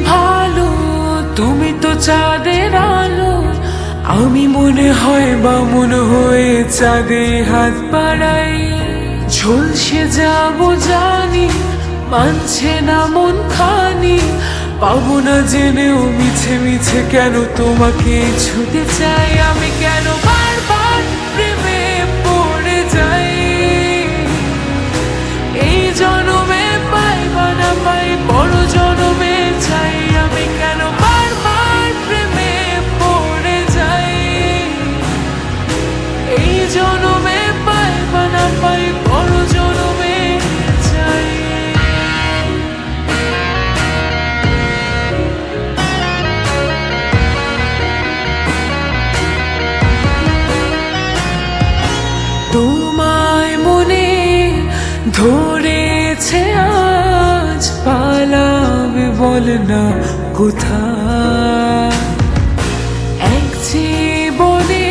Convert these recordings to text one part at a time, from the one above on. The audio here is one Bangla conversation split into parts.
ভালো, তুমি তো চাঁদের আলো। আমি মনে হয় বামুন হয়ে চাঁদে হাত বাড়াই। ঝলসে যাবো জানি, মানছে না মন খানি। পাবো না জেনেও মিছে মিছে কেন তোমাকে ছুতে চাই। আমি কেন বারবার প্রেমে পড়ে যাই। এই জনমে পাই বা না পাই, বড় জনমে চাই। আমি কেন বারবার প্রেমে পড়ে যাই। এই জনমে পাই বা না পাই, বড় জনমে চাই। তোমায় মনে ধরেছে আজ, পালাবে বল না কোথায়। এক জীবনে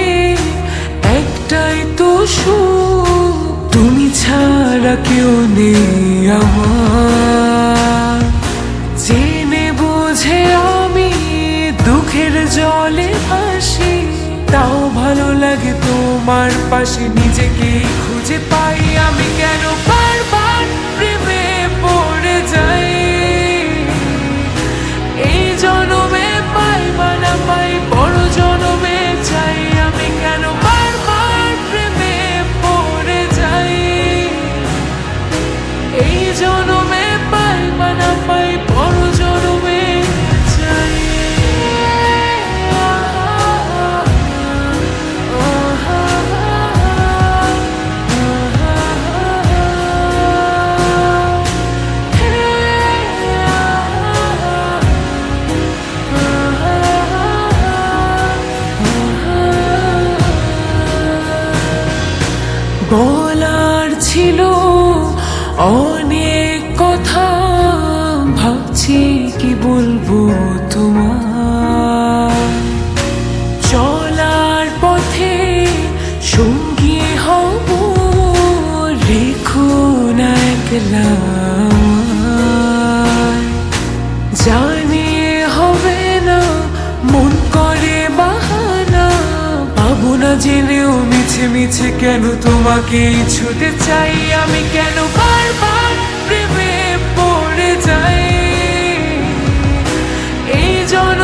একটাই তো সুখ, তুমি ছাড়া কেউ নেই আমার। জেনে বুঝে আমি দুঃখের জলে ভাসি, তাও ভালো লাগে তোমার পাশে নিজেকে খুঁজে পাই। আমি কেন বারবার প্রেমে পড়ে যাই। এই জনমে পাই বা না পাই, বড় জনমে চাই। আমি কেন বারবার প্রেমে পড়ে যাই। এই জনমে পাই বা না পাই, বড় জনমে চাই। বলার ছিল অনেক কথা, ভাবছি কি বলবো তোমার। চলার পথে সঙ্গী হব, রেখো না একলা আমায়। জানি হবে না, মন করে বাহানা। পাবো না জেনেও মিছে মিছে কেন তোমাকে ছুতে চাই। আমি কেন বারবার প্রেমে পড়ে যাই। এই জন